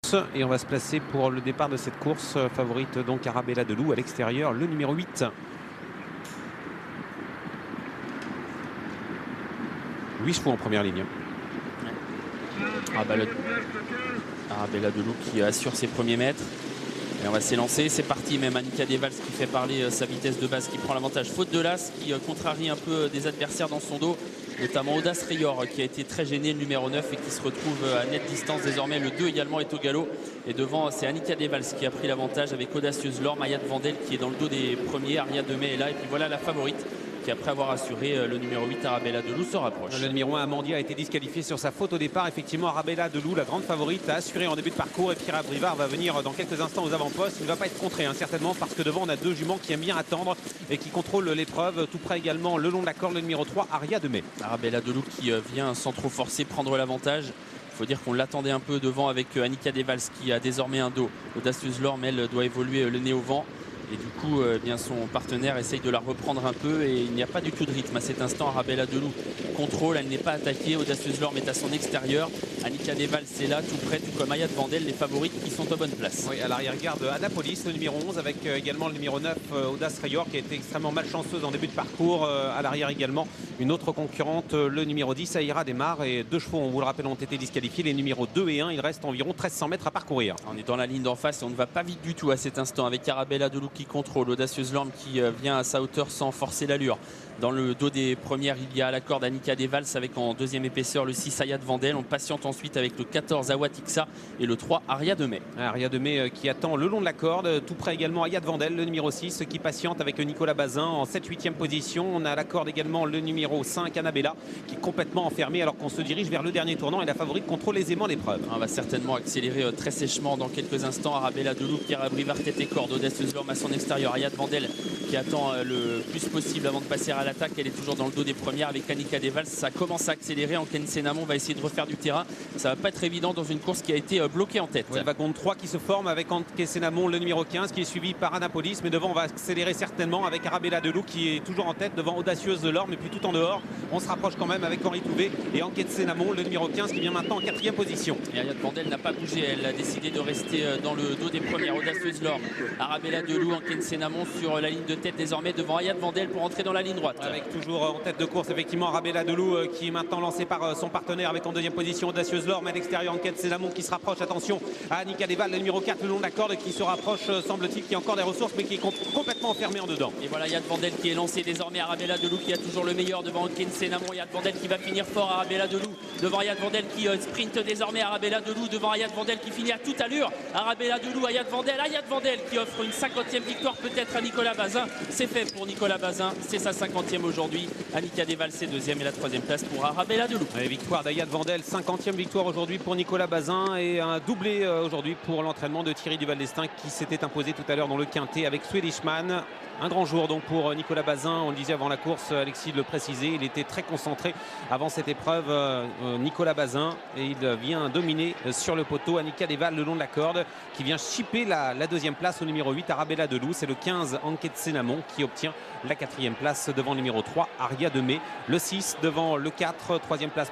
course et on va se placer pour le départ de cette course. Favorite donc Arabella Delou à l'extérieur, le numéro 8. Huit chevaux en première ligne. Arabella Delou qui assure ses premiers mètres. Et on va s'élancer, c'est parti. Même Annika Devals qui fait parler sa vitesse de base, qui prend l'avantage. Faute de l'As qui contrarie un peu des adversaires dans son dos, notamment Audace Rayor qui a été très gêné, le numéro 9, et qui se retrouve à nette distance désormais. Le 2 également est au galop. Et devant, c'est Annika Devals qui a pris l'avantage avec Audacieuse Lorme, Ayad Vandel qui est dans le dos des premiers. Aria Demey est là. Et puis voilà la favorite qui, après avoir assuré, le numéro 8 Arabella Delou se rapproche. Le numéro 1 Amandia a été disqualifié sur sa faute au départ. Effectivement, Arabella Delou, la grande favorite, a assuré en début de parcours, et Pierre Brivard va venir dans quelques instants aux avant-postes. Il ne va pas être contré certainement, parce que devant on a deux juments qui aiment bien attendre et qui contrôlent l'épreuve. Tout près également le long de la corde, le numéro 3 Aria Demey. Arabella Delou qui vient sans trop forcer prendre l'avantage. Il faut dire qu'on l'attendait un peu devant avec Annika Devals qui a désormais un dos. Audacieuse Lorme, elle, doit évoluer le nez au vent. Et du coup, bien son partenaire essaye de la reprendre un peu, et il n'y a pas du tout de rythme à cet instant. Arabella Delou contrôle, elle n'est pas attaquée. Audacieuse Lorme est à son extérieur. Annika Devals c'est là, tout près, tout comme Ayad Vandel, les favorites qui sont aux bonnes places. Oui, à l'arrière-garde Anapolis, le numéro 11, avec également le numéro 9, Audace Rayor, qui a été extrêmement malchanceuse en début de parcours. À l'arrière également, une autre concurrente, le numéro 10, Aïra Desmar, et deux chevaux, on vous le rappelle, ont été disqualifiés, les numéros 2 et 1. Il reste environ 1300 mètres à parcourir. On est dans la ligne d'en face et on ne va pas vite du tout à cet instant, avec Arabella Delou qui contrôle, Audacieuse Lorme qui vient à sa hauteur sans forcer l'allure. Dans le dos des premières, il y a à la corde Annika Devals, avec en deuxième épaisseur le 6 Ayad Vandel. On patiente ensuite avec le 14 Awatixa et le 3 Aria Demey. Aria Demey qui attend le long de la corde, tout près également Ayad Vandel, le numéro 6, qui patiente avec Nicolas Bazin en 7-8e position. On a à la corde également le numéro 5 Annabella, qui est complètement enfermé alors qu'on se dirige vers le dernier tournant, et la favorite contrôle aisément l'épreuve. On va certainement accélérer très sèchement dans quelques instants. Arabella Delou, Pierre Brivard, tête et corde. Audacieuse Lorme à son extérieur. Ayad Vandel qui attend le plus possible avant de passer à l'attaque. Elle est toujours dans le dos des premières avec Annika Devals. Ça commence à accélérer. Anken Senamon va essayer de refaire du terrain. Ça va pas être évident dans une course qui a été bloquée en tête. Ouais, wagon 3 qui se forme avec Anken Senamon, le numéro 15, qui est suivi par Anapolis. Mais devant, on va accélérer certainement avec Arabella Delou qui est toujours en tête devant Audacieuse Lorme. Et puis tout en dehors, on se rapproche quand même avec Henri Touvet et Anken Senamon, le numéro 15, qui vient maintenant en 4e position. Et Ayad Vandel n'a pas bougé. Elle a décidé de rester dans le dos des premières. Audacieuse Lorme, Arabella Delou, Anken Senamon sur la ligne de tête désormais devant Ayad Vandel pour entrer dans la ligne droite. Avec toujours en tête de course effectivement Arabella Delou qui est maintenant lancé par son partenaire avec en deuxième position Audacieuse Lorme. À l'extérieur, Anken Senamon qui se rapproche, attention à Annika Devals, le numéro 4 le long de la corde, qui se rapproche, semble-t-il, qui a encore des ressources mais qui est complètement enfermé en dedans. Et voilà Ayad Vandel qui est lancé désormais. Arabella Delou qui a toujours le meilleur devant Anken Senamon. Ayad Vandel qui va finir fort. Arabella Delou devant Ayad Vandel qui sprint désormais. Arabella Delou devant Ayad Vandel qui finit à toute allure. Arabella Delou, Ayad Vandel qui offre une 50e victoire peut-être à Nicolas Bazin. C'est fait pour Nicolas Bazin, c'est sa 50e aujourd'hui. Annika Devals c'est deuxième, et la 3e place pour Arabella Delou. Victoire d'Ayad Vandel, 50e victoire aujourd'hui pour Nicolas Bazin, et un doublé aujourd'hui pour l'entraînement de Thierry Duval d'Estaing, qui s'était imposé tout à l'heure dans le quintet avec Swedishman. Un grand jour donc pour Nicolas Bazin. On le disait avant la course, Alexis le précisait, il était très concentré avant cette épreuve, Nicolas Bazin, et il vient dominer sur le poteau Annika Devals le long de la corde, qui vient chipper la 2e place au numéro 8 Arabella Delou. C'est le 15 Anken Senamon qui obtient la 4e place devant le numéro 3 Aria Demey, le 6 devant le 4, 3e place